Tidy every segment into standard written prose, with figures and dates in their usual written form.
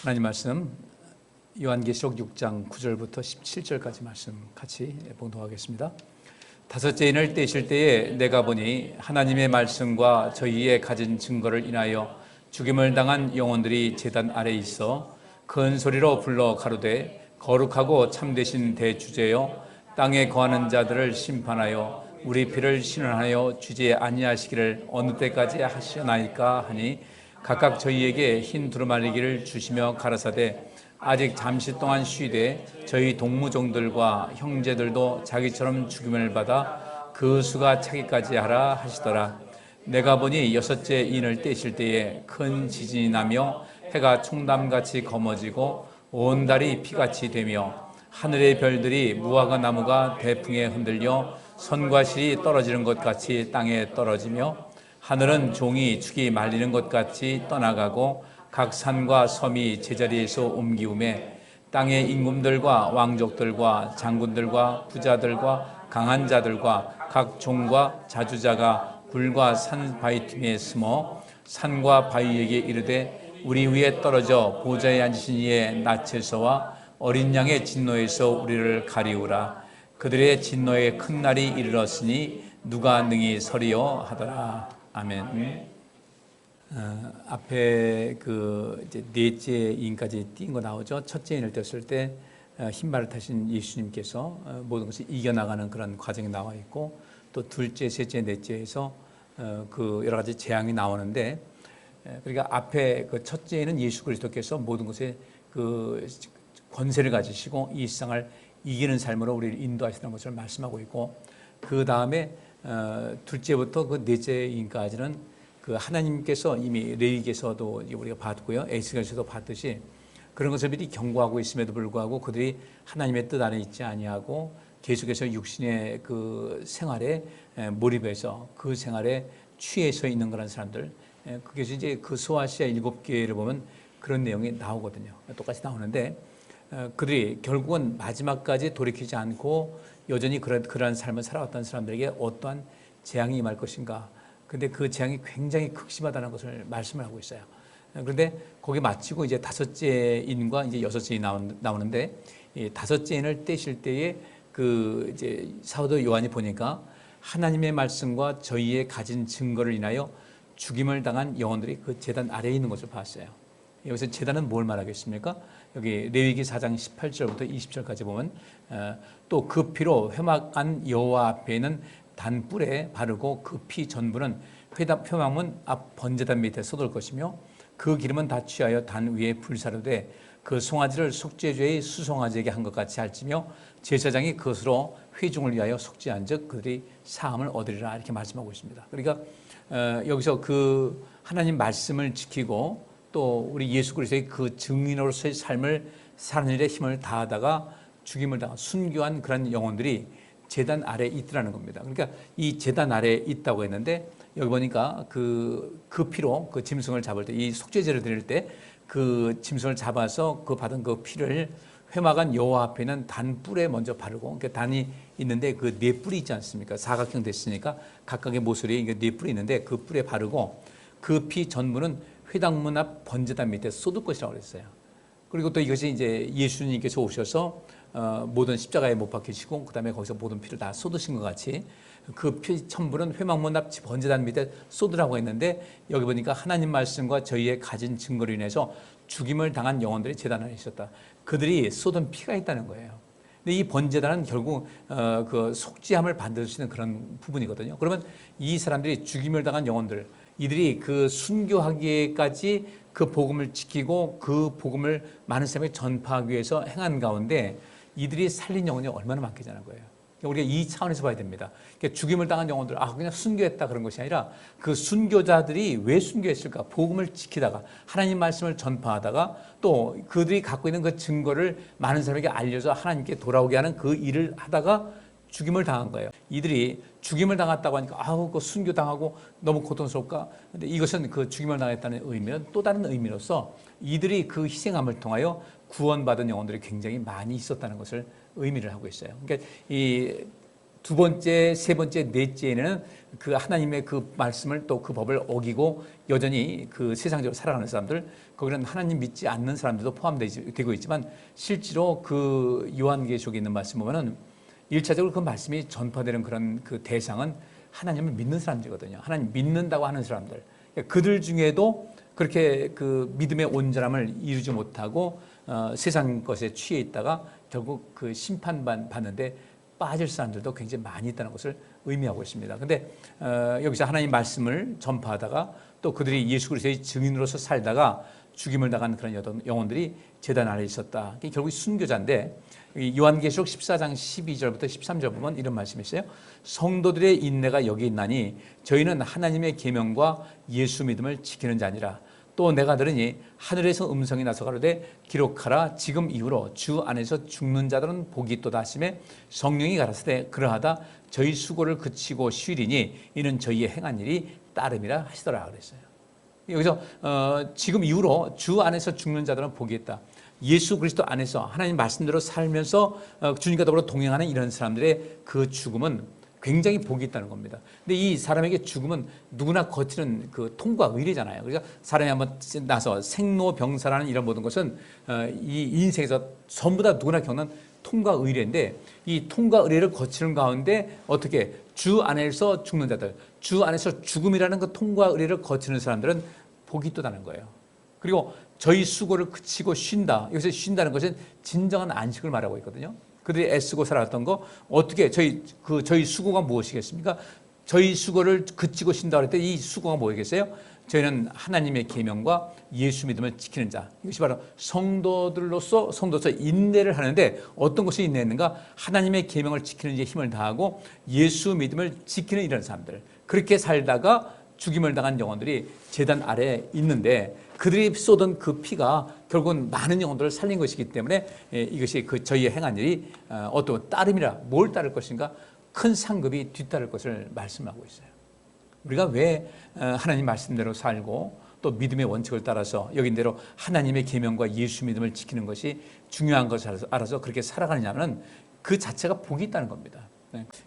하나님 말씀 요한계시록 6장 9절부터 17절까지 말씀 같이 봉독하겠습니다. 다섯째 인을 떼실 때에 내가 보니 하나님의 말씀과 저희의 가진 증거를 인하여 죽임을 당한 영혼들이 제단 아래 있어 큰 소리로 불러 가로되 거룩하고 참되신 대주제여 땅에 거하는 자들을 심판하여 우리 피를 신원하여 주지 아니하시기를 어느 때까지 하시나이까 하니 각각 저희에게 흰 두루마리기를 주시며 가라사대 아직 잠시 동안 쉬되 저희 동무종들과 형제들도 자기처럼 죽임을 받아 그 수가 차기까지 하라 하시더라. 내가 보니 여섯째 인을 떼실 때에 큰 지진이 나며 해가 총담같이 검어지고 온 달이 피같이 되며 하늘의 별들이 무화과 나무가 대풍에 흔들려 선과 실이 떨어지는 것 같이 땅에 떨어지며 하늘은 종이 축이 말리는 것 같이 떠나가고 각 산과 섬이 제자리에서 옮기우매 땅의 임금들과 왕족들과 장군들과 부자들과 강한 자들과 각 종과 자주자가 굴과 산 바위 틈에 숨어 산과 바위에게 이르되 우리 위에 떨어져 보좌에 앉으신 이의 낯에서와 어린 양의 진노에서 우리를 가리우라. 그들의 진노의 큰 날이 이르렀으니 누가 능히 서리요 하더라. 아멘. 앞에 이제 넷째 인까지 띈 거 나오죠. 첫째 인을 떴을 때 흰말을 타신 예수님께서 모든 것을 이겨나가는 그런 과정이 나와 있고, 또 둘째, 셋째, 넷째에서 여러 가지 재앙이 나오는데, 그러니까 앞에 첫째는 예수 그리스도께서 모든 것에 권세를 가지시고 이 세상을 이기는 삶으로 우리를 인도하시는 것을 말씀하고 있고, 그 다음에 둘째부터 넷째 인까지는 하나님께서 이미 레위기에서도 우리가 봤고요, 에스겔에서도 봤듯이 그런 것을 미리 경고하고 있음에도 불구하고 그들이 하나님의 뜻 안에 있지 아니하고 계속해서 육신의 생활에 몰입해서 그 생활에 취해서 있는 그런 사람들, 그게 이제 소아시아 7개를 보면 그런 내용이 나오거든요. 똑같이 나오는데 그들이 결국은 마지막까지 돌이키지 않고 여전히 그러한 삶을 살아왔던 사람들에게 어떠한 재앙이 임할 것인가. 근데 그 재앙이 굉장히 극심하다는 것을 말씀을 하고 있어요. 그런데 거기 마치고 이제 다섯째 인과 이제 여섯째 인 나오는데, 이 다섯째 인을 떼실 때에 이제 사도 요한이 보니까 하나님의 말씀과 저희의 가진 증거를 인하여 죽임을 당한 영혼들이 그 제단 아래에 있는 것을 봤어요. 여기서 제단은 뭘 말하겠습니까? 여기 레위기 4장 18절부터 20절까지 보면 또 그 피로 회막안 여호와 앞에는 단뿔에 바르고 그 피 전부는 회막문 앞 번제단 밑에 쏟을 것이며 그 기름은 다 취하여 단 위에 불사르되 그 송아지를 속죄죄의 수송아지에게 한 것 같이 할지며 제사장이 그것으로 회중을 위하여 속죄한즉 그들이 사함을 얻으리라, 이렇게 말씀하고 있습니다. 그러니까 여기서 하나님 말씀을 지키고 또 우리 예수 그리스도의 그 증인으로서의 삶을 사는 일에 힘을 다하다가 죽임을 당한 순교한 그런 영혼들이 제단 아래에 있더라는 겁니다. 그러니까 이 제단 아래에 있다고 했는데, 여기 보니까 그 피로 짐승을 잡을 때, 이 속죄제를 드릴 때 그 짐승을 잡아서 받은 그 피를 회막안 여호와 앞에는 단뿔에 먼저 바르고, 그러니까 단이 있는데 네 뿔이 있지 않습니까? 사각형 됐으니까 각각의 모서리에 네 뿔이 있는데 그 뿔에 바르고 그 피 전부는 회당문 앞 번제단 밑에 쏟을 것이라고 그랬어요. 그리고 또 이것이 이제 예수님께서 오셔서 모든 십자가에 못 박히시고 그 다음에 거기서 모든 피를 다 쏟으신 것 같이 그 피 천부는 회막문 앞 번제단 밑에 쏟으라고 했는데, 여기 보니까 하나님 말씀과 저희의 가진 증거로 인해서 죽임을 당한 영혼들이 제단 안에 있었다. 그들이 쏟은 피가 있다는 거예요. 근데 이 번제단은 결국 속죄함을 받으시는 그런 부분이거든요. 그러면 이 사람들이 죽임을 당한 영혼들, 이들이 순교하기까지 그 복음을 지키고 그 복음을 많은 사람에게 전파하기 위해서 행한 가운데 이들이 살린 영혼이 얼마나 많겠냐는 거예요. 우리가 이 차원에서 봐야 됩니다. 그러니까 죽임을 당한 영혼들, 그냥 순교했다 그런 것이 아니라 그 순교자들이 왜 순교했을까? 복음을 지키다가 하나님 말씀을 전파하다가 또 그들이 갖고 있는 그 증거를 많은 사람에게 알려서 하나님께 돌아오게 하는 그 일을 하다가 죽임을 당한 거예요. 이들이 죽임을 당했다고 하니까 순교당하고 너무 고통스럽까? 근데 이것은 죽임을 당했다는 의미는 또 다른 의미로서 이들이 희생함을 통하여 구원받은 영혼들이 굉장히 많이 있었다는 것을 의미를 하고 있어요. 그러니까 이 두 번째, 세 번째, 넷째에는 그 하나님의 그 말씀을 또 그 법을 어기고 여전히 그 세상적으로 살아가는 사람들, 거기는 하나님 믿지 않는 사람들도 포함되고 있지만 실제로 그 요한계시록에 있는 말씀 보면은 1차적으로 그 말씀이 전파되는 그런 그 대상은 하나님을 믿는 사람들이거든요. 하나님 믿는다고 하는 사람들. 그러니까 그들 중에도 그렇게 그 믿음의 온전함을 이루지 못하고 세상 것에 취해 있다가 결국 그 심판받는데 빠질 사람들도 굉장히 많이 있다는 것을 의미하고 있습니다. 근데 여기서 하나님 말씀을 전파하다가 또 그들이 예수 그리스도의 증인으로서 살다가 죽임을 당한 그런 영혼들이 제단 아래에 있었다. 이게 결국 순교자인데 요한계시록 14장 12절부터 13절 보면 이런 말씀이 있어요. 성도들의 인내가 여기 있나니 저희는 하나님의 계명과 예수 믿음을 지키는 자니라. 또 내가 들으니 하늘에서 음성이 나서 가로되 기록하라. 지금 이후로 주 안에서 죽는 자들은 복이 있도다 하시매 성령이 가라사대 그러하다 저희 수고를 그치고 쉬리니 이는 저희의 행한 일이 따름이라 하시더라 그랬어요. 여기서 지금 이후로 주 안에서 죽는 자들은 복이 있다. 예수 그리스도 안에서 하나님 말씀대로 살면서 주님과 더불어 동행하는 이런 사람들의 그 죽음은 굉장히 복이 있다는 겁니다. 근데 이 사람에게 죽음은 누구나 거치는 그 통과 의례잖아요. 그러니까 사람이 한번 나서 생로병사라는 이런 모든 것은 이 인생에서 전부 다 누구나 겪는 통과 의례인데 이 통과 의례를 거치는 가운데 어떻게 주 안에서 죽는 자들, 주 안에서 죽음이라는 그 통과 의례를 거치는 사람들은 복이 있다는 거예요. 그리고 저희 수고를 그치고 쉰다. 여기서 쉰다는 것은 진정한 안식을 말하고 있거든요. 그들이 애쓰고 살아왔던 거 어떻게 저희 수고가 무엇이겠습니까? 저희 수고를 그치고 쉰다 그럴 때 이 수고가 뭐겠어요? 저희는 하나님의 계명과 예수 믿음을 지키는 자. 이것이 바로 성도로서 인내를 하는데 어떤 것이 인내했는가? 하나님의 계명을 지키는 데 힘을 다하고 예수 믿음을 지키는 이런 사람들. 그렇게 살다가 죽임을 당한 영혼들이 제단 아래에 있는데 그들이 쏟은 그 피가 결국은 많은 영혼들을 살린 것이기 때문에 이것이 그 저희의 행한 일이 어떤 따름이라 뭘 따를 것인가? 큰 상급이 뒤따를 것을 말씀하고 있어요. 우리가 왜 하나님 말씀대로 살고 또 믿음의 원칙을 따라서 여긴대로 하나님의 계명과 예수 믿음을 지키는 것이 중요한 것을 알아서 그렇게 살아가느냐면 그 자체가 복이 있다는 겁니다.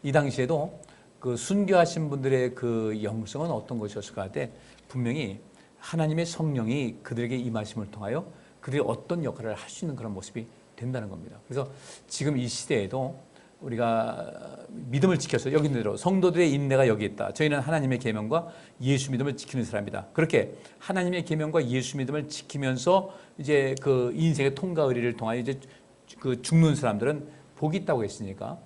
이 당시에도 그 순교하신 분들의 그 영성은 어떤 것이었을까 할 때 분명히 하나님의 성령이 그들에게 임하심을 통하여 그들이 어떤 역할을 할 수 있는 그런 모습이 된다는 겁니다. 그래서 지금 이 시대에도 우리가 믿음을 지켜서 여기 있는 대로 성도들의 인내가 여기 있다. 저희는 하나님의 계명과 예수 믿음을 지키는 사람이다. 그렇게 하나님의 계명과 예수 믿음을 지키면서 이제 그 인생의 통과 의례를 통하여 이제 그 죽는 사람들은 복이 있다고 했으니까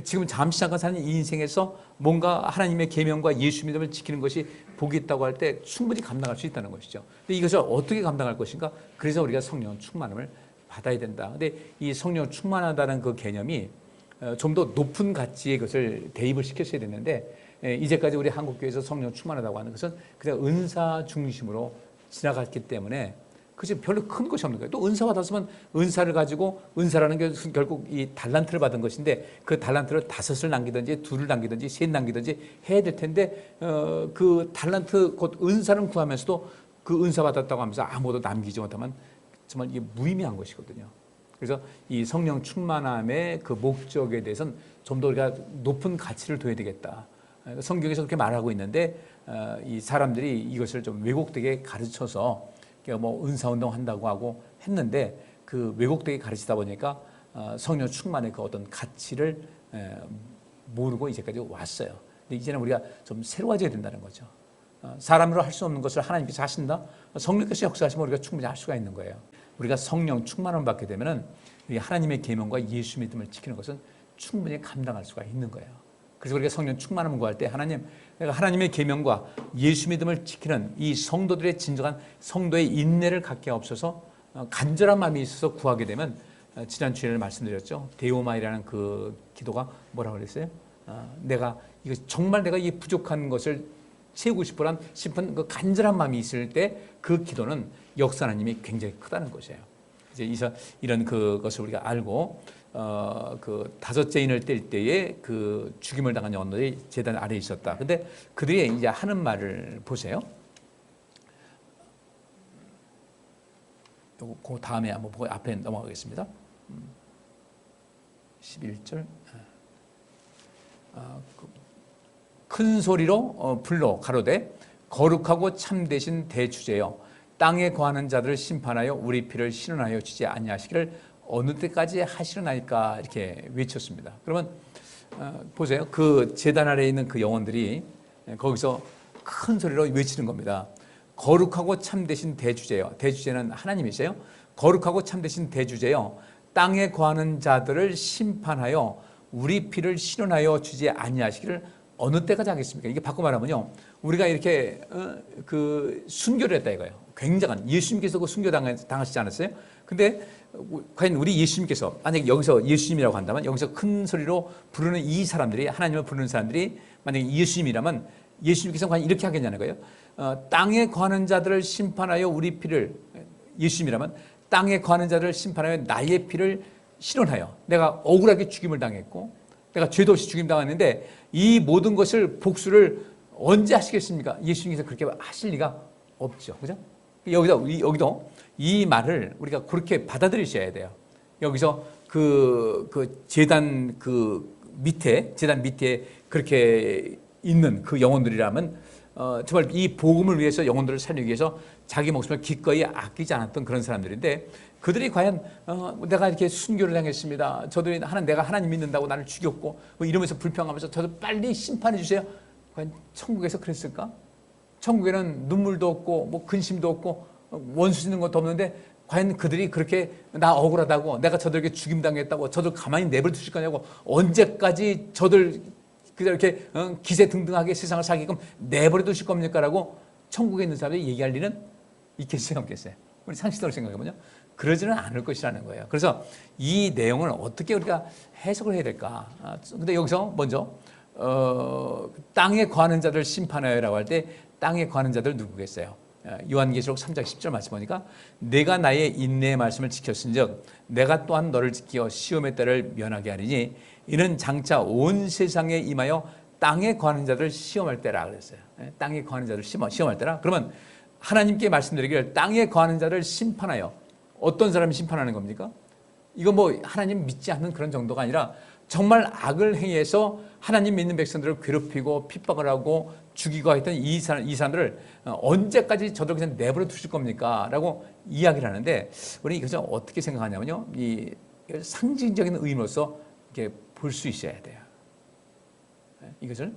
지금 잠시 잠깐 사는 이 인생에서 뭔가 하나님의 계명과 예수 믿음을 지키는 것이 복이 있다고 할 때 충분히 감당할 수 있다는 것이죠. 근데 이것을 어떻게 감당할 것인가? 그래서 우리가 성령 충만함을 받아야 된다. 근데 이 성령 충만하다는 그 개념이 좀 더 높은 가치의 것을 대입을 시켰어야 됐는데 이제까지 우리 한국교회에서 성령 충만하다고 하는 것은 그냥 은사 중심으로 지나갔기 때문에 그것이 별로 큰 것이 없는 거예요. 또 은사 받았으면 은사를 가지고 은사라는 게 결국 이 달란트를 받은 것인데 그 달란트를 5을 남기든지 2를 남기든지 3를 남기든지 해야 될 텐데 그 달란트 곧 은사를 구하면서도 그 은사 받았다고 하면서 아무것도 남기지 못하면 정말 이게 무의미한 것이거든요. 그래서 이 성령 충만함의 그 목적에 대해서는 좀 더 우리가 높은 가치를 둬야 되겠다. 성경에서 그렇게 말하고 있는데 이 사람들이 이것을 좀 왜곡되게 가르쳐서 뭐 은사운동 한다고 하고 했는데 그 왜곡되게 가르치다 보니까 성령 충만의 그 어떤 가치를 모르고 이제까지 왔어요. 근데 이제는 우리가 좀 새로워져야 된다는 거죠. 사람으로 할 수 없는 것을 하나님께서 하신다? 성령께서 역사하시면 우리가 충분히 할 수가 있는 거예요. 우리가 성령 충만함을 받게 되면은 하나님의 계명과 예수 믿음을 지키는 것은 충분히 감당할 수가 있는 거예요. 그래서 우리가 성령 충만함을 구할 때 하나님, 내가 하나님의 계명과 예수 믿음을 지키는 이 성도들의 진정한 성도의 인내를 갖게 하옵소서. 간절한 마음이 있어서 구하게 되면 지난 주일에 말씀드렸죠. 데오마이라는 그 기도가 뭐라고 그랬어요? 내가 이거 정말 내가 이 부족한 것을 채우고 싶은 그 간절한 마음이 있을 때 그 기도는 역사 하나님이 굉장히 크다는 것이에요. 이제 이런 그것을 우리가 알고 그 5째 인을 뗄 때에 그 죽임을 당한 영혼들이 제단 아래에 있었다. 근데 그들이 이제 하는 말을 보세요. 그 다음에 한번 보고 앞에 넘어가겠습니다. 11절. 큰 소리로 불러 가로되 거룩하고 참되신 대주제여 땅에 거하는 자들을 심판하여 우리 피를 실현하여 주지 아니하시기를 어느 때까지 하시려나이까 이렇게 외쳤습니다. 그러면 보세요. 그 제단 아래에 있는 그 영혼들이 거기서 큰 소리로 외치는 겁니다. 거룩하고 참되신 대주제여. 대주제는 하나님이세요. 거룩하고 참되신 대주제여 땅에 거하는 자들을 심판하여 우리 피를 실현하여 주지 아니하시기를 어느 때까지 하겠습니까? 이게 바꿔 말하면요, 우리가 이렇게 그 순교를 했다 이거예요. 굉장한, 예수님께서 그 순교 당하시지 않았어요? 근데 과연 우리 예수님께서 만약에 여기서 예수님이라고 한다면 여기서 큰 소리로 부르는 이 사람들이, 하나님을 부르는 사람들이 만약에 예수님이라면 예수님께서 과연 이렇게 하겠냐는 거예요. 땅에 거하는 자들을 심판하여 우리 피를, 예수님이라면 땅에 거하는 자들을 심판하여 나의 피를 실현하여, 내가 억울하게 죽임을 당했고 내가 죄도 없이 죽임 당했는데 이 모든 것을 복수를 언제 하시겠습니까? 예수님께서 그렇게 하실 리가 없죠. 그죠? 여기도 이 말을 우리가 그렇게 받아들이셔야 돼요. 여기서 그 제단 제단 밑에 그렇게 있는 그 영혼들이라면 정말 이 복음을 위해서 영혼들을 살리기 위해서 자기 목숨을 기꺼이 아끼지 않았던 그런 사람들인데, 그들이 과연 내가 이렇게 순교를 당했습니다. 저들이 내가 하나님 믿는다고 나를 죽였고 뭐 이러면서 불평하면서 저도 빨리 심판해 주세요. 과연 천국에서 그랬을까? 천국에는 눈물도 없고 뭐 근심도 없고 원수 짓는 것도 없는데 과연 그들이 그렇게 나 억울하다고, 내가 저들에게 죽임당했다고 저들 가만히 내버려 두실 거냐고, 언제까지 저들 그냥 이렇게 기세등등하게 세상을 살게끔 내버려 두실 겁니까? 라고 천국에 있는 사람이 얘기할 일은 있겠어요, 없겠어요? 우리 상식적으로 생각해보면 그러지는 않을 것이라는 거예요. 그래서 이 내용을 어떻게 우리가 해석을 해야 될까? 근데 여기서 먼저 땅에 거하는 자들 심판하여라고 할 때 땅에 거하는 자들 누구겠어요? 요한계시록 3장 10절 말씀 보니까 내가 나의 인내의 말씀을 지켰은즉 내가 또한 너를 지켜 시험의 때를 면하게 하리니 이는 장차 온 세상에 임하여 땅에 거하는 자들을 시험할 때라 그랬어요. 땅에 거하는 자들을 시험할 때라. 그러면 하나님께 말씀드리기를 땅에 거하는 자를 심판하여, 어떤 사람이 심판하는 겁니까? 이거 뭐 하나님 믿지 않는 그런 정도가 아니라 정말 악을 행해서 하나님 믿는 백성들을 괴롭히고 핍박을 하고 죽이고 했던 이 사람들을 언제까지 저들 그냥 내버려 두실 겁니까? 라고 이야기를 하는데, 우리 이것을 어떻게 생각하냐면요, 이 상징적인 의미로서 이렇게 볼 수 있어야 돼요. 이것을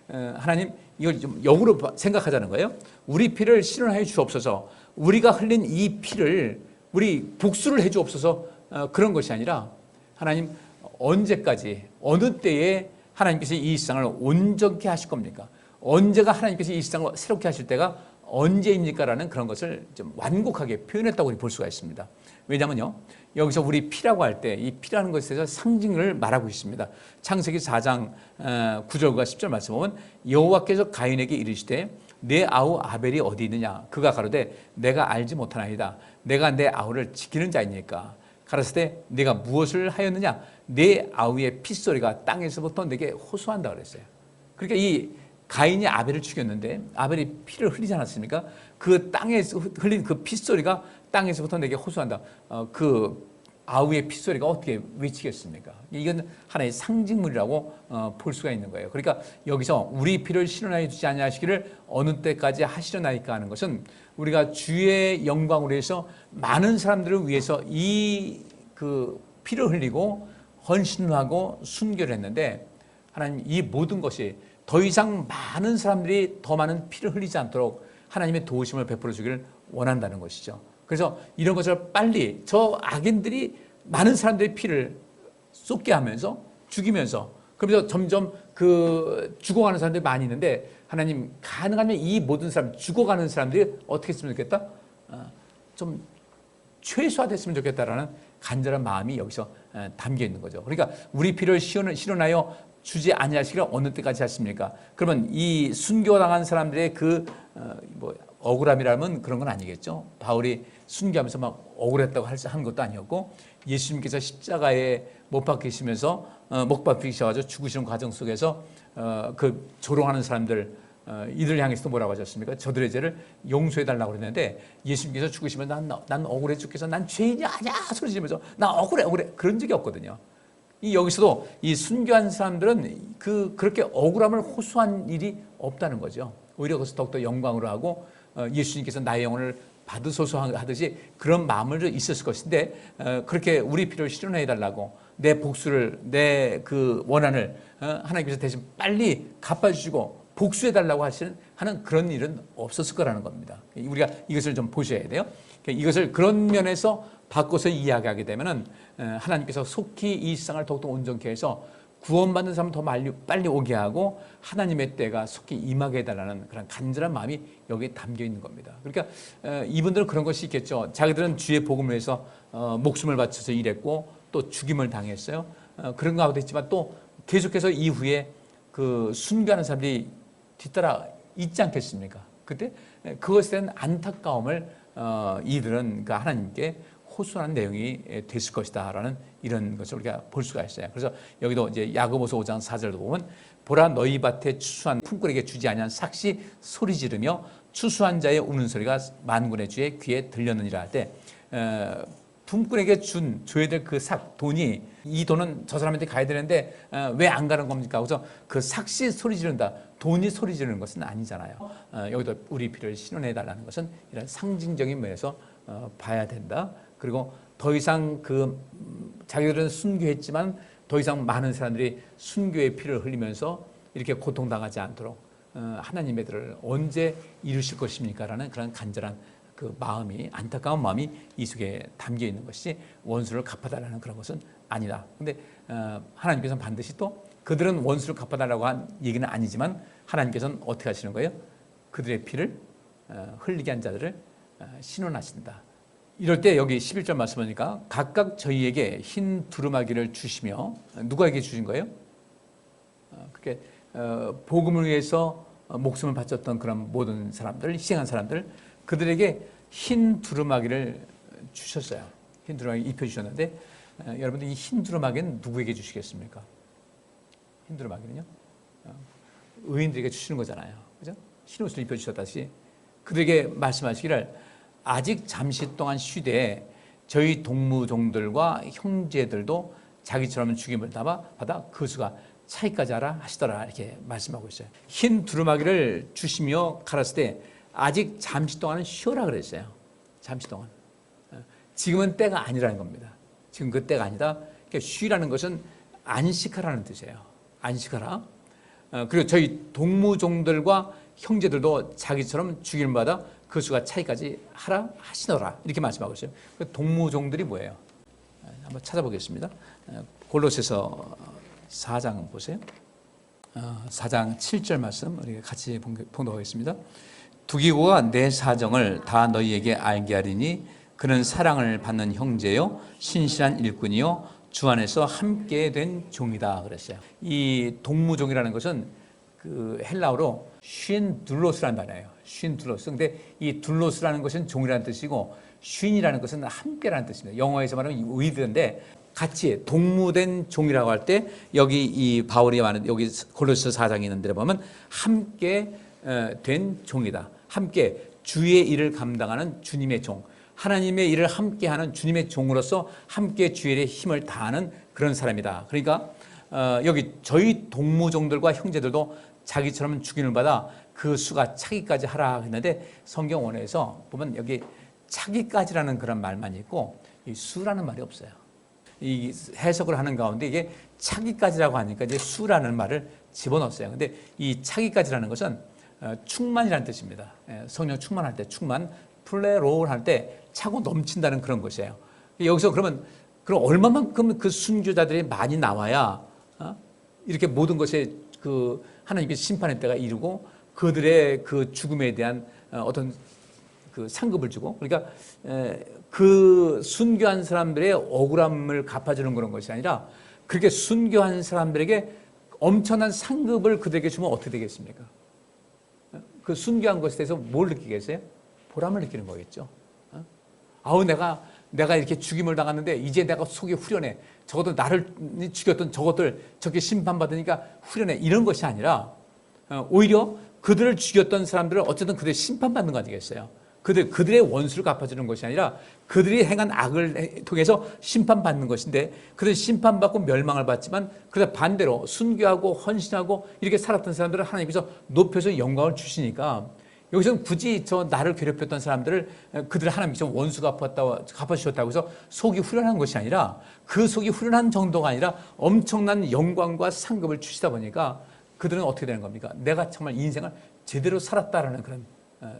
하나님, 이걸 좀 역으로 생각하자는 거예요. 우리 피를 실현하여 주옵소서. 우리가 흘린 이 피를 우리 복수를 해 주옵소서. 그런 것이 아니라 하나님, 언제까지 어느 때에 하나님께서 이 세상을 온전케 하실 겁니까? 언제가 하나님께서 이 세상을 새롭게 하실 때가 언제입니까? 라는 그런 것을 좀 완곡하게 표현했다고 볼 수가 있습니다. 왜냐하면요, 여기서 우리 피라고 할 때 이 피라는 것에 대해서 상징을 말하고 있습니다. 창세기 4장 9절과 10절 말씀 보면 여호와께서 가인에게 이르시되 내 아우 아벨이 어디 있느냐? 그가 가로되 내가 알지 못하나이다. 내가 내 아우를 지키는 자이니까. 가라사대 네가 무엇을 하였느냐? 내 아우의 핏소리가 땅에서부터 내게 호소한다 그랬어요. 그러니까 이 가인이 아벨을 죽였는데 아벨이 피를 흘리지 않았습니까? 그 땅에서 흘린 그 핏소리가 땅에서부터 내게 호소한다. 그 아우의 핏소리가 어떻게 외치겠습니까? 이건 하나의 상징물이라고 볼 수가 있는 거예요. 그러니까 여기서 우리 피를 실현하여 주지 아니하시기를 어느 때까지 하시려나이까 하는 것은 우리가 주의 영광으로 해서 많은 사람들을 위해서 이 그 피를 흘리고 헌신을 하고 순교를 했는데, 하나님 이 모든 것이 더 이상 많은 사람들이 더 많은 피를 흘리지 않도록 하나님의 도우심을 베풀어 주기를 원한다는 것이죠. 그래서 이런 것을 빨리 저 악인들이 많은 사람들의 피를 쏟게 하면서 죽이면서, 그러면서 점점 그 죽어가는 사람들이 많이 있는데, 하나님 가능하면 이 모든 사람, 죽어가는 사람들이 어떻게 했으면 좋겠다? 좀 최소화됐으면 좋겠다라는 간절한 마음이 여기서 담겨 있는 거죠. 그러니까 우리 피를 실현하여 주지 아니하시기를 어느 때까지 하십니까? 그러면 이 순교당한 사람들의 그 억울함이라면 그런 건 아니겠죠. 바울이 순교하면서 막 억울했다고 한 것도 아니었고, 예수님께서 십자가에 못 박히시면서 못 박히셔가지고 죽으시는 과정 속에서 그 조롱하는 사람들, 이들을 향해서 뭐라고 하셨습니까? 저들의 죄를 용서해달라고 그랬는데, 예수님께서 죽으시면 난 억울해 죽겠어, 난 죄인이 아니야 소리 지르면서 나 억울해 그런 적이 없거든요. 이 여기서도 이 순교한 사람들은 그렇게 억울함을 호소한 일이 없다는 거죠. 오히려 그것을 더욱더 영광으로 하고 예수님께서 나의 영혼을 받으소서 하듯이 그런 마음을 있었을 것인데 그렇게 우리 필요를 실현해 달라고 내 복수를 내 그 원한을 하나님께서 대신 빨리 갚아주시고 복수해 달라고 하는 그런 일은 없었을 거라는 겁니다. 우리가 이것을 좀 보셔야 돼요. 이것을 그런 면에서 바꿔서 이야기하게 되면은 하나님께서 속히 이 세상을 더욱더 온전케 해서 구원받는 사람을 더 빨리 오게 하고 하나님의 때가 속히 임하게 해달라는 그런 간절한 마음이 여기에 담겨 있는 겁니다. 그러니까 이분들은 그런 것이 있겠죠. 자기들은 주의 복음을 위해서 목숨을 바쳐서 일했고 또 죽임을 당했어요. 그런 가운데 있지만 또 계속해서 이후에 그 순교하는 사람들이 뒤따라 있지 않겠습니까? 그때 그것에 대한 안타까움을 이들은 그 하나님께 호소하는 내용이 됐을 것이다라는 이런 것을 우리가 볼 수가 있어요. 그래서 여기도 이제 야고보서 5장 4절도 보면 보라 너희 밭에 추수한 품꾼에게 주지 아니한 삭시 소리 지르며 추수한 자의 우는 소리가 만군의 주의 귀에 들렸느니라 할 때 품꾼에게 줘야 될 그 돈이 이 돈은 저 사람한테 가야 되는데 왜 안 가는 겁니까? 그래서 그 삭시 소리 지른다. 돈이 소리 지르는 것은 아니잖아요. 여기도 우리 필요를 신원해 달라는 것은 이런 상징적인 면에서 봐야 된다. 그리고 더 이상 자기들은 순교했지만 더 이상 많은 사람들이 순교의 피를 흘리면서 이렇게 고통당하지 않도록 하나님의 들을 언제 이루실 것입니까? 라는 그런 간절한 그 마음이 안타까운 마음이 이 속에 담겨 있는 것이 원수를 갚아달라는 그런 것은 아니다. 근데 하나님께서는 반드시 또 그들은 원수를 갚아달라고 한 얘기는 아니지만 하나님께서는 어떻게 하시는 거예요? 그들의 피를 흘리게 한 자들을 신원하신다. 이럴 때 여기 11절 말씀하니까 각각 저희에게 흰 두루마기를 주시며 누구에게 주신 거예요? 그렇게 복음을 위해서 목숨을 바쳤던 그런 모든 사람들, 희생한 사람들 그들에게 흰 두루마기를 주셨어요. 흰 두루마기 입혀주셨는데 여러분들 이 흰 두루마기는 누구에게 주시겠습니까? 흰 두루마기는요? 의인들에게 주시는 거잖아요. 그죠? 흰 옷을 입혀주셨다시 그들에게 말씀하시기를 아직 잠시 동안 쉬되 저희 동무종들과 형제들도 자기처럼 죽임을 받아 그 수가 차이까지 하라 하시더라 이렇게 말씀하고 있어요. 흰 두루마기를 주시며 가라사대 때 아직 잠시 동안은 쉬어라 그랬어요. 잠시 동안. 지금은 때가 아니라는 겁니다. 지금 그 때가 아니다. 그러니까 쉬라는 것은 안식하라는 뜻이에요. 안식하라. 그리고 저희 동무종들과 형제들도 자기처럼 죽임을 받아 그 수가 차이까지 하라 하시노라 이렇게 말씀하고 있어요. 동무종들이 뭐예요? 한번 찾아보겠습니다. 골로새서 4장 보세요. 4장 7절 말씀 우리 같이 봉독하겠습니다. 두기고가 내 사정을 다 너희에게 알게 하리니 그는 사랑을 받는 형제요 신실한 일꾼이요 주 안에서 함께 된 종이다 그랬어요. 이 동무종이라는 것은 그 헬라어로 쉰둘로스라는 단어예요. 쉰둘로스. 근데 이 둘로스라는 것은 종이라는 뜻이고 쉰이라는 것은 함께라는 뜻입니다. 영어에서 말하면 위드인데 같이 동무된 종이라고 할 때 여기 이 바울이 말하는 여기 골로새 4장에 있는 데를 보면 함께 된 종이다. 함께 주의 일을 감당하는 주님의 종. 하나님의 일을 함께하는 주님의 종으로서 함께 주의 일에 힘을 다하는 그런 사람이다. 그러니까 여기 저희 동무종들과 형제들도 자기처럼 죽임을 받아 그 수가 차기까지 하라 했는데 성경 원어에서 보면 여기 차기까지라는 그런 말만 있고 이 수라는 말이 없어요. 이 해석을 하는 가운데 이게 차기까지라고 하니까 이제 수라는 말을 집어넣었어요. 근데 이 차기까지라는 것은 충만이라는 뜻입니다. 성령 충만할 때 충만, 플레로울 할 때 차고 넘친다는 그런 것이에요. 여기서 그럼 얼마만큼 그 순교자들이 많이 나와야 이렇게 모든 것에 그 하나님의 심판의 때가 이르고 그들의 그 죽음에 대한 어떤 그 상급을 주고 그러니까 그 순교한 사람들의 억울함을 갚아주는 그런 것이 아니라 그렇게 순교한 사람들에게 엄청난 상급을 그들에게 주면 어떻게 되겠습니까? 그 순교한 것에 대해서 뭘 느끼겠어요? 보람을 느끼는 거겠죠. 아우 내가 이렇게 죽임을 당했는데 이제 내가 속이 후련해. 적어도 나를 죽였던 저것들 저렇게 심판받으니까 후련해. 이런 것이 아니라 오히려 그들을 죽였던 사람들을 어쨌든 그들 심판받는 거 아니겠어요? 그들의 원수를 갚아주는 것이 아니라 그들이 행한 악을 통해서 심판받는 것인데, 그들 심판받고 멸망을 받지만 그러다 반대로 순교하고 헌신하고 이렇게 살았던 사람들을 하나님께서 높여서 영광을 주시니까, 여기서는 굳이 저 나를 괴롭혔던 사람들을 그들 하나님께서 원수 갚아주셨다고 해서 속이 후련한 것이 아니라, 그 속이 후련한 정도가 아니라 엄청난 영광과 상급을 주시다 보니까 그들은 어떻게 되는 겁니까? 내가 정말 인생을 제대로 살았다라는 그런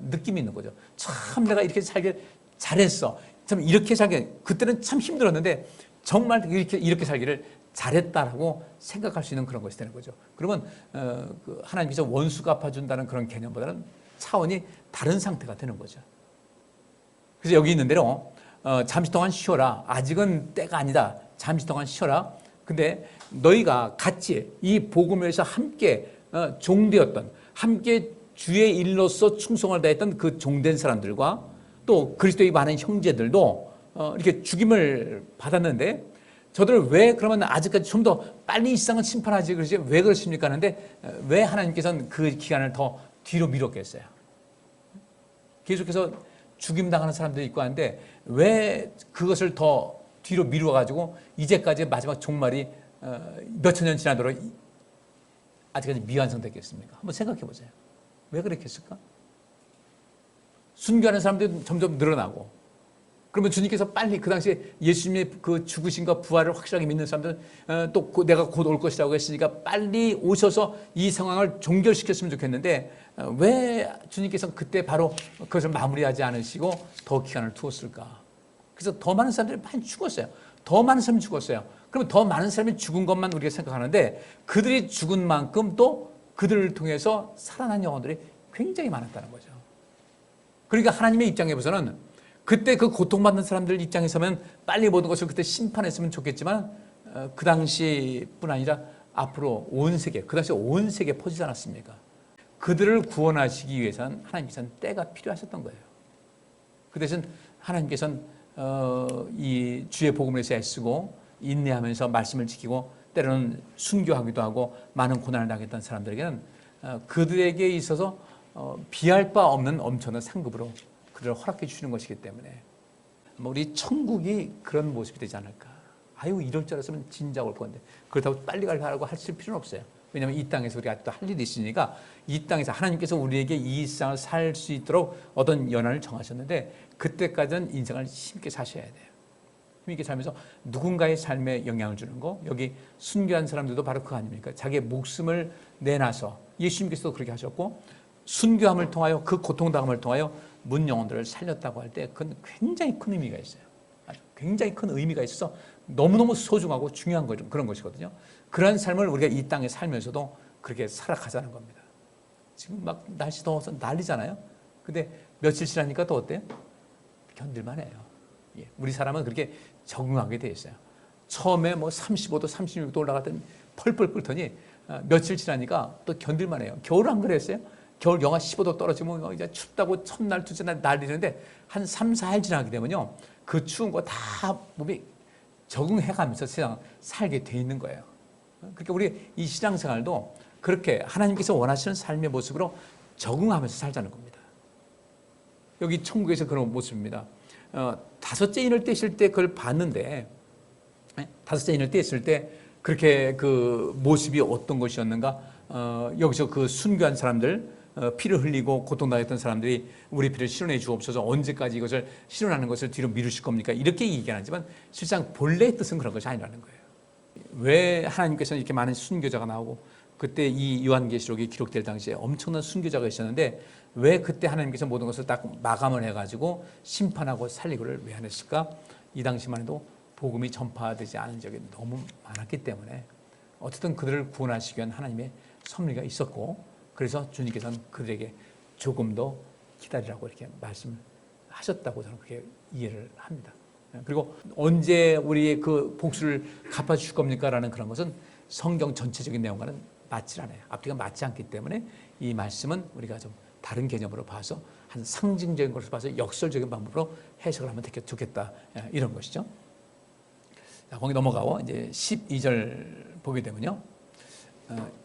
느낌이 있는 거죠. 참 내가 이렇게 살길 잘했어. 참 이렇게 살기, 그때는 참 힘들었는데 정말 이렇게 살기를 잘했다라고 생각할 수 있는 그런 것이 되는 거죠. 그러면 하나님께서 원수 갚아준다는 그런 개념보다는 차원이 다른 상태가 되는 거죠. 그래서 여기 있는 대로 잠시 동안 쉬어라. 아직은 때가 아니다. 잠시 동안 쉬어라. 근데 너희가 같이 이 복음에서 함께 종되었던, 함께 주의 일로서 충성을 다했던 그 종된 사람들과 또 그리스도의 많은 형제들도 이렇게 죽임을 받았는데, 저들을 왜 그러면 아직까지 좀 더 빨리 이 세상을 심판하지 그러지 왜 그러십니까 하는데, 왜 하나님께서는 그 기간을 더 뒤로 미뤘겠어요? 계속해서 죽임당하는 사람들이 있고 하는데 왜 그것을 더 뒤로 미루어가지고 이제까지 마지막 종말이 몇천 년 지나도록 아직까지 미완성됐겠습니까? 한번 생각해 보세요. 왜 그랬겠을까? 순교하는 사람들이 점점 늘어나고, 그러면 주님께서 빨리, 그 당시에 예수님의 그 죽으심과 부활을 확실하게 믿는 사람들은 또 내가 곧 올 것이라고 했으니까 빨리 오셔서 이 상황을 종결시켰으면 좋겠는데, 왜 주님께서 그때 바로 그것을 마무리하지 않으시고 더 기간을 두었을까? 그래서 더 많은 사람들이 많이 죽었어요. 더 많은 사람이 죽었어요. 그러면 더 많은 사람이 죽은 것만 우리가 생각하는데, 그들이 죽은 만큼 또 그들을 통해서 살아난 영혼들이 굉장히 많았다는 거죠. 그러니까 하나님의 입장에 보서는 그때 그 고통받는 사람들 입장에서는 빨리 모든 것을 그때 심판했으면 좋겠지만, 그 당시뿐 아니라 앞으로 온 세계, 그 당시 온 세계에 퍼지지 않았습니까? 그들을 구원하시기 위해서는 하나님께서는 때가 필요하셨던 거예요. 그 대신 하나님께서는 이 주의 복음을 애쓰고 인내하면서 말씀을 지키고 때로는 순교하기도 하고 많은 고난을 당했던 사람들에게는 그들에게 있어서 비할 바 없는 엄청난 상급으로 그들을 허락해 주시는 것이기 때문에 우리 천국이 그런 모습이 되지 않을까. 아유, 이럴 줄 알았으면 진작 올 건데, 그렇다고 빨리 가라고 하실 필요는 없어요. 왜냐하면 이 땅에서 우리가 또 할 일이 있으니까, 이 땅에서 하나님께서 우리에게 이 세상을 살 수 있도록 어떤 연한을 정하셨는데, 그때까지는 인생을 힘있게 사셔야 돼요. 힘있게 살면서 누군가의 삶에 영향을 주는 거, 여기 순교한 사람들도 바로 그거 아닙니까? 자기의 목숨을 내놔서, 예수님께서도 그렇게 하셨고, 순교함을 통하여, 그 고통당함을 통하여 문 영혼들을 살렸다고 할 때 그건 굉장히 큰 의미가 있어요. 굉장히 큰 의미가 있어서 너무너무 소중하고 중요한 그런 것이거든요. 그런 삶을 우리가 이 땅에 살면서도 그렇게 살아가자는 겁니다. 지금 막 날씨 더워서 난리잖아요. 근데 며칠 지나니까 또 어때요? 견딜만 해요. 우리 사람은 그렇게 적응하게 돼 있어요. 처음에 뭐 35도, 36도 올라갔더니 펄펄 끓더니 며칠 지나니까 또 견딜만 해요. 겨울 안 그랬어요? 겨울 영하 15도 떨어지면 이제 춥다고 첫날, 둘째 날 난리는데 한 3, 4일 지나게 되면요, 그 추운 거 다 몸이 적응해가면서 세상 살게 돼 있는 거예요. 그러니까 우리 이 신앙생활도 그렇게 하나님께서 원하시는 삶의 모습으로 적응하면서 살자는 겁니다. 여기 천국에서 그런 모습입니다. 다섯째 인을 떼실 때 그걸 봤는데, 다섯째 인을 떼실 때 그렇게 그 모습이 어떤 것이었는가? 여기서 그 순교한 사람들, 피를 흘리고 고통당했던 사람들이 우리 피를 실현해 주옵소서, 언제까지 이것을 실현하는 것을 뒤로 미루실 겁니까? 이렇게 얘기하지만 실상 본래의 뜻은 그런 것이 아니라는 거예요. 왜 하나님께서는 이렇게 많은 순교자가 나오고, 그때 이 요한계시록이 기록될 당시에 엄청난 순교자가 있었는데 왜 그때 하나님께서 모든 것을 딱 마감을 해가지고 심판하고 살리고를 왜 안 했을까? 이 당시만 해도 복음이 전파되지 않은 적이 너무 많았기 때문에 어쨌든 그들을 구원하시기 위한 하나님의 섭리가 있었고, 그래서 주님께서는 그들에게 조금 더 기다리라고 이렇게 말씀하셨다고 저는 그렇게 이해를 합니다. 그리고 언제 우리의 그 복수를 갚아주실 겁니까? 라는 그런 것은 성경 전체적인 내용과는 맞지 않아요. 앞뒤가 맞지 않기 때문에 이 말씀은 우리가 좀 다른 개념으로 봐서, 한 상징적인 것을 봐서 역설적인 방법으로 해석을 하면 좋겠다, 이런 것이죠. 자, 거기 넘어가고 이제 12절 보게 되면요,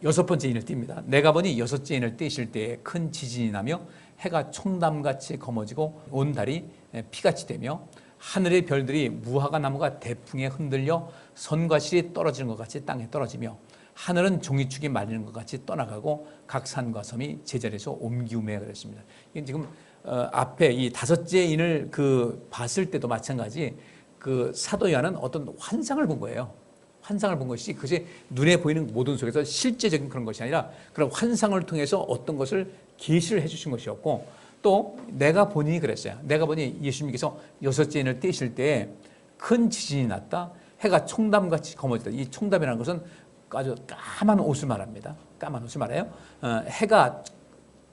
여섯 번째 인을 띱니다. 내가 보니 여섯째 인을 떼실 때에 큰 지진이 나며 해가 총담같이 검어지고 온 달이 피같이 되며 하늘의 별들이 무화과 나무가 대풍에 흔들려 선과실이 떨어지는 것 같이 땅에 떨어지며 하늘은 종이축이 말리는 것 같이 떠나가고 각 산과 섬이 제자리에서 옮기우매 그랬습니다. 이게 지금 앞에 이 다섯째 인을 봤을 때도 마찬가지 사도 요한은 어떤 환상을 본 거예요. 환상을 본 것이 그것이 눈에 보이는 모든 속에서 실제적인 그런 것이 아니라 그런 환상을 통해서 어떤 것을 계시를 해주신 것이었고, 또 내가 보니 그랬어요. 내가 보니 예수님께서 여섯째 인을 떼실 때 큰 지진이 났다. 해가 총담같이 검어졌다. 이 총담이라는 것은 아주 까만 옷을 말합니다. 까만 옷을 말해요. 해가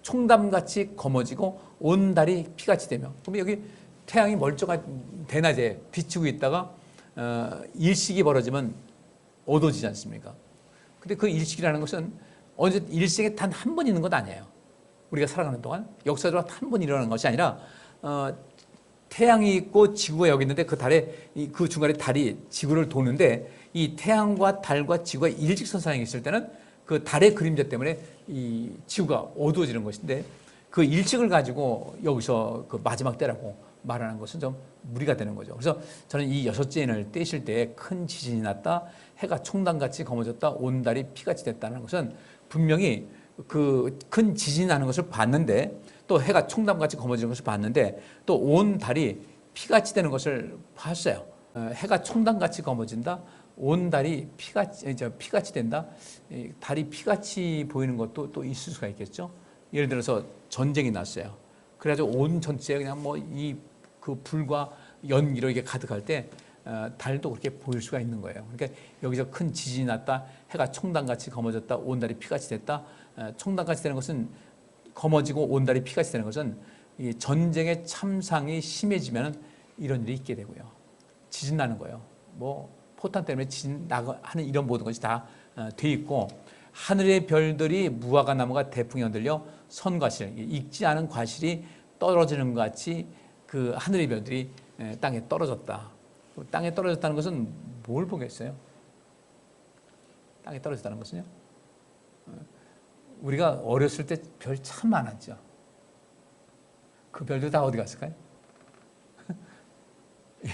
총담같이 검어지고 온 달이 피같이 되며, 그럼 여기 태양이 멀쩡한 대낮에 비치고 있다가 일식이 벌어지면 어두워지지 않습니까? 근데 그 일식이라는 것은 언제 일생에 단 한 번 있는 것 아니에요. 우리가 살아가는 동안 역사적으로 한 번 일어나는 것이 아니라 태양이 있고 지구가 여기 있는데 그 달에 그 중간에 달이 지구를 도는데 이 태양과 달과 지구가 일직선상에 있을 때는 그 달의 그림자 때문에 이 지구가 어두워지는 것인데, 그 일식을 가지고 여기서 그 마지막 때라고 말하는 것은 좀 무리가 되는 거죠. 그래서 저는 이 여섯째 인을 떼실 때 큰 지진이 났다, 해가 총담같이 검어졌다, 온 달이 피같이 됐다는 것은 분명히 그 큰 지진이 나는 것을 봤는데, 또 해가 총담같이 검어지는 것을 봤는데, 또 온 달이 피같이 되는 것을 봤어요. 해가 총담같이 검어진다, 온 달이 피같이 된다. 달이 피같이 보이는 것도 또 있을 수가 있겠죠. 예를 들어서 전쟁이 났어요. 그래가지고 온 전체에 그냥 그 불과 연기로 이게 가득할 때 달도 그렇게 보일 수가 있는 거예요. 그러니까 여기서 큰 지진이 났다, 해가 총담같이 검어졌다, 온 달이 피같이 됐다. 총담같이 되는 것은, 검어지고 온 달이 피같이 되는 것은 이 전쟁의 참상이 심해지면 이런 일이 있게 되고요. 지진 나는 거예요. 포탄 때문에 지진 하는 이런 모든 것이 다 돼 있고, 하늘의 별들이 무화과 나무가 대풍에 흔들려 선과실, 익지 않은 과실이 떨어지는 것 같이 그 하늘의 별들이 땅에 떨어졌다. 땅에 떨어졌다는 것은 뭘 보겠어요? 땅에 떨어졌다는 것은요, 우리가 어렸을 때 별 참 많았죠. 그 별들 다 어디 갔을까요?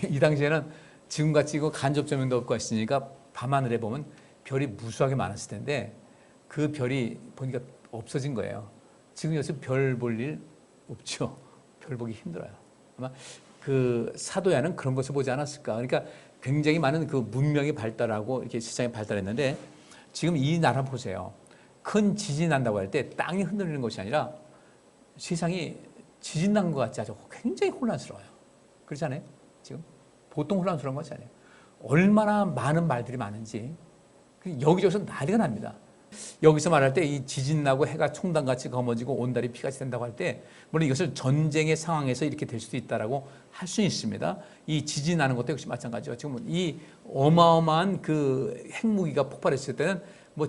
이 당시에는 지금같이 간접 조명도 없고 했으니까 밤하늘에 보면 별이 무수하게 많았을 텐데, 그 별이 보니까 없어진 거예요. 지금 요새 별 볼 일 없죠. 별 보기 힘들어요. 아마 그 사도야는 그런 것을 보지 않았을까. 그러니까 굉장히 많은 그 문명이 발달하고 이렇게 세상이 발달했는데, 지금 이 나라 보세요. 큰 지진이 난다고 할 때 땅이 흔들리는 것이 아니라 세상이 지진 난 것 같지, 아주 굉장히 혼란스러워요. 그렇지 않아요? 지금 보통 혼란스러운 것이 아니에요. 얼마나 많은 말들이 많은지 여기저기서 난리가 납니다. 여기서 말할 때 이 지진 나고 해가 총담같이 검어지고 온 달이 피같이 된다고 할 때, 물론 이것을 전쟁의 상황에서 이렇게 될 수도 있다라고 할 수 있습니다. 이 지진 나는 것도 역시 마찬가지죠. 지금 이 어마어마한 그 핵무기가 폭발했을 때는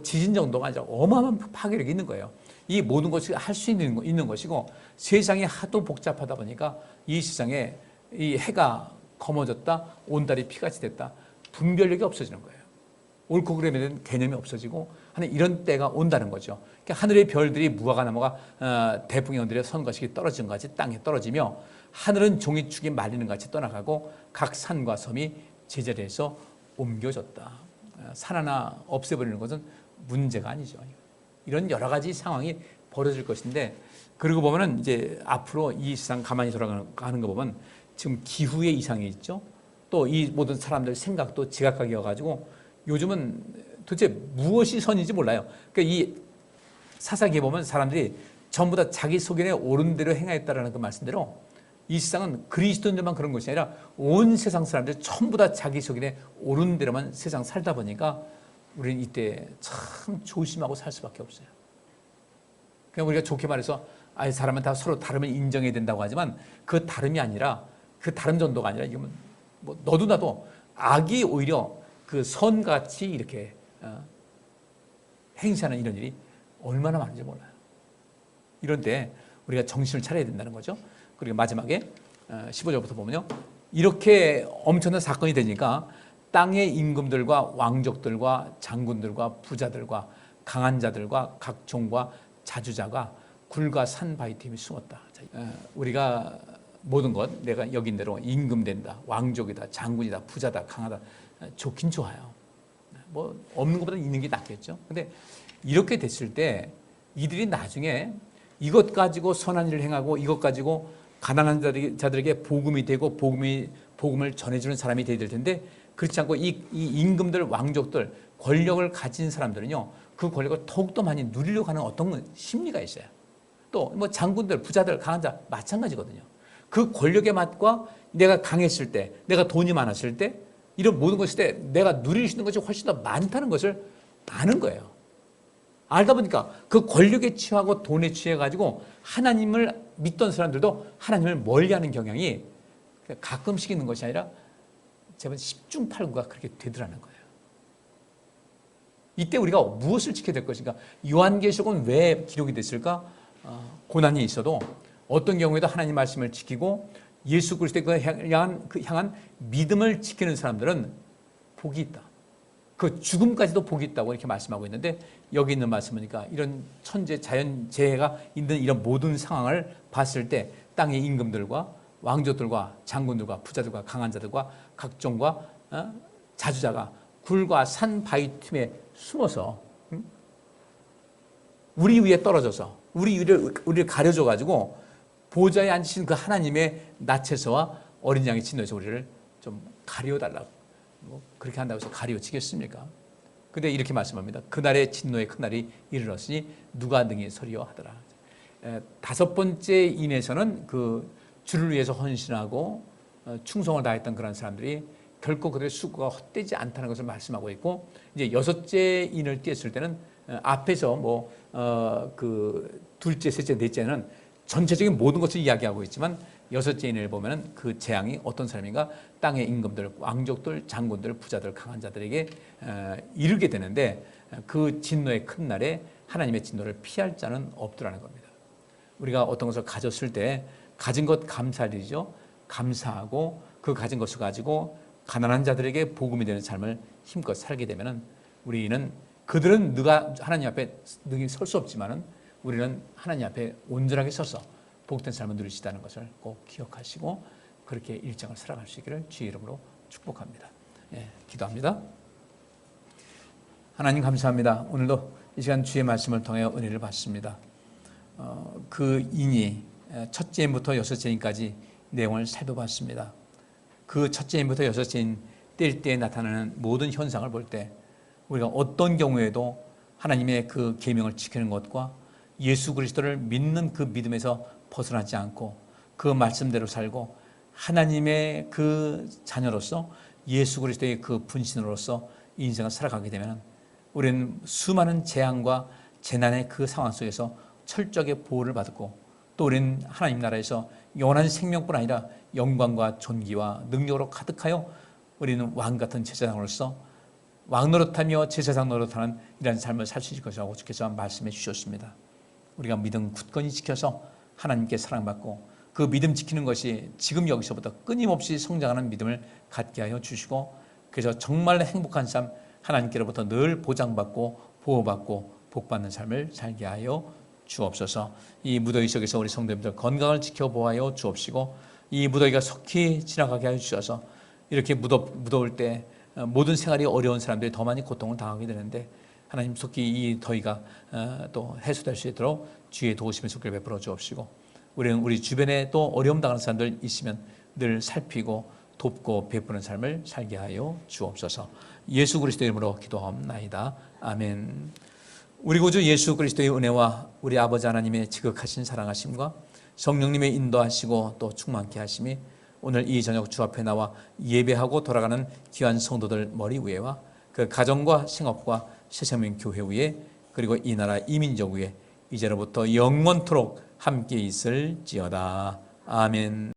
지진 정도가 아니라 어마어마한 파괴력이 있는 거예요. 이 모든 것이 할 수 있는 것이고, 세상이 하도 복잡하다 보니까 이 세상에 이 해가 검어졌다, 온 달이 피같이 됐다, 분별력이 없어지는 거예요. 옳고 그름에 대한 개념이 없어지고 하는 이런 때가 온다는 거죠. 그러니까 하늘의 별들이 무화과 나무가 대풍에 흔들려 선과실이 떨어진 것 같이 땅에 떨어지며, 하늘은 종이축이 말리는 것 같이 떠나가고 각 산과 섬이 제자리에서 옮겨졌다. 산 하나 없애버리는 것은 문제가 아니죠. 이런 여러 가지 상황이 벌어질 것인데, 그러고 보면은 이제 앞으로 이 세상 가만히 돌아가는 거 보면 지금 기후의 이상이 있죠. 또 이 모든 사람들 생각도 지각하게여가지고 요즘은 도대체 무엇이 선인지 몰라요. 그러니까 이 사사기에 보면 사람들이 전부 다 자기 소견에 옳은 대로 행하였다라는 그 말씀대로, 이 세상은 그리스도인들만 그런 것이 아니라 온 세상 사람들 전부 다 자기 소견에 옳은 대로만 세상 살다 보니까 우리는 이때 참 조심하고 살 수밖에 없어요. 그냥 우리가 좋게 말해서 사람은 다 서로 다름을 인정해야 된다고 하지만, 그 다름이 아니라, 그 다름 정도가 아니라, 이건 너도 나도 악이 오히려 그 선같이 이렇게 행사하는 이런 일이 얼마나 많은지 몰라요. 이런 때 우리가 정신을 차려야 된다는 거죠. 그리고 마지막에 15절부터 보면요, 이렇게 엄청난 사건이 되니까 땅의 임금들과 왕족들과 장군들과 부자들과 강한 자들과 각종과 자주자가 굴과 산 바위 틈에 숨었다. 우리가 모든 것 내가 여긴 대로 임금된다, 왕족이다, 장군이다, 부자다, 강하다, 좋긴 좋아요. 뭐 없는 것보다 있는 게 낫겠죠. 근데 이렇게 됐을 때 이들이 나중에 이것 가지고 선한 일을 행하고 이것 가지고 가난한 자들에게 복음이 되고 복음을 전해주는 사람이 되어야 될 텐데, 그렇지 않고 이 임금들, 왕족들, 권력을 가진 사람들은요, 그 권력을 더욱더 많이 누리려고 하는 어떤 심리가 있어요. 또 뭐 장군들, 부자들, 강한 자 마찬가지거든요. 그 권력의 맛과 내가 강했을 때, 내가 돈이 많았을 때, 이런 모든 것일 때 내가 누릴 수 있는 것이 훨씬 더 많다는 것을 아는 거예요. 알다 보니까 그 권력에 취하고 돈에 취해가지고 하나님을 믿던 사람들도 하나님을 멀리하는 경향이 가끔씩 있는 것이 아니라 제발 10중 8구가 그렇게 되더라는 거예요. 이때 우리가 무엇을 지켜야 될 것인가? 요한계시록은 왜 기록이 됐을까? 고난이 있어도 어떤 경우에도 하나님 말씀을 지키고 예수 그리스도에 향한 믿음을 지키는 사람들은 복이 있다. 그 죽음까지도 복이 있다고 이렇게 말씀하고 있는데, 여기 있는 말씀을 보니까 이런 천재 자연재해가 있는 이런 모든 상황을 봤을 때 땅의 임금들과 왕족들과 장군들과 부자들과 강한 자들과 각종과 자주자가 굴과 산 바위 틈에 숨어서 우리 위에 떨어져서 우리를 가려줘가지고 보좌에 앉으신 그 하나님의 나체서와 어린 양의 진노에서 우리를 좀 가려달라고, 뭐 그렇게 한다고 해서 가려지겠습니까? 근데 이렇게 말씀합니다. 그날의 진노의 큰 날이 이르렀으니 누가 능히 서리요 하더라. 5번째 인에서는 그 주를 위해서 헌신하고 충성을 다했던 그런 사람들이 결코 그들의 수고가 헛되지 않다는 것을 말씀하고 있고, 이제 6째 인을 띄었을 때는 앞에서 그 둘째, 셋째, 넷째는 전체적인 모든 것을 이야기하고 있지만 6째 인을 보면은 그 재앙이 어떤 사람인가? 땅의 임금들, 왕족들, 장군들, 부자들, 강한 자들에게 이르게 되는데, 그 진노의 큰 날에 하나님의 진노를 피할 자는 없더라는 겁니다. 우리가 어떤 것을 가졌을 때 가진 것 감사할 일이죠. 감사하고 그 가진 것을 가지고 가난한 자들에게 복음이 되는 삶을 힘껏 살게 되면은 우리는, 그들은 누가 하나님 앞에 능히 설 수 없지만은 우리는 하나님 앞에 온전하게 서서 복된 삶을 누릴 수 있다는 것을 꼭 기억하시고 그렇게 일정을 살아갈 수 있기를 주의 이름으로 축복합니다. 기도합니다. 하나님 감사합니다. 오늘도 이 시간 주의 말씀을 통해 은혜를 받습니다. 그 인이 첫째 인부터 6째 인까지 내용을 살펴봤습니다. 그 첫째 인부터 6째 인 뗄 때에 나타나는 모든 현상을 볼 때 우리가 어떤 경우에도 하나님의 그 계명을 지키는 것과 예수 그리스도를 믿는 그 믿음에서 벗어나지 않고 그 말씀대로 살고 하나님의 그 자녀로서 예수 그리스도의 그 분신으로서 인생을 살아가게 되면 우리는 수많은 재앙과 재난의 그 상황 속에서 철저하게 보호를 받고, 또 우리는 하나님 나라에서 영원한 생명뿐 아니라 영광과 존귀와 능력으로 가득하여 우리는 왕같은 제사장으로서 왕노릇하며 제사장 노릇하는 이런 삶을 살 수 있을 것이라고 주께서 말씀해 주셨습니다. 우리가 믿음 굳건히 지켜서 하나님께 사랑받고 그 믿음 지키는 것이 지금 여기서부터 끊임없이 성장하는 믿음을 갖게 하여 주시고, 그래서 정말 행복한 삶, 하나님께로부터 늘 보장받고 보호받고 복받는 삶을 살게 하여 주옵소서. 이 무더위 속에서 우리 성도님들 건강을 지켜보아요 주옵시고, 이 무더위가 속히 지나가게 하여 주셔서 이렇게 무더울 때 모든 생활이 어려운 사람들이 더 많이 고통을 당하게 되는데, 하나님 속히 이 더위가 또 해소될 수 있도록 주의 도우심의 손길 베풀어 주옵시고, 우리는 우리 주변에 또 어려움 당하는 사람들 있으면 늘 살피고 돕고 베푸는 삶을 살게 하여 주옵소서. 예수 그리스도의 이름으로 기도하옵나이다. 아멘. 우리 구주 예수 그리스도의 은혜와 우리 아버지 하나님의 지극하신 사랑하심과 성령님의 인도하시고 또 충만케 하심이 오늘 이 저녁 주 앞에 나와 예배하고 돌아가는 귀한 성도들 머리 위에와 그 가정과 생업과 새생명 교회 위에, 그리고 이 나라 이민족 위에 이제로부터 영원토록 함께 있을지어다. 아멘.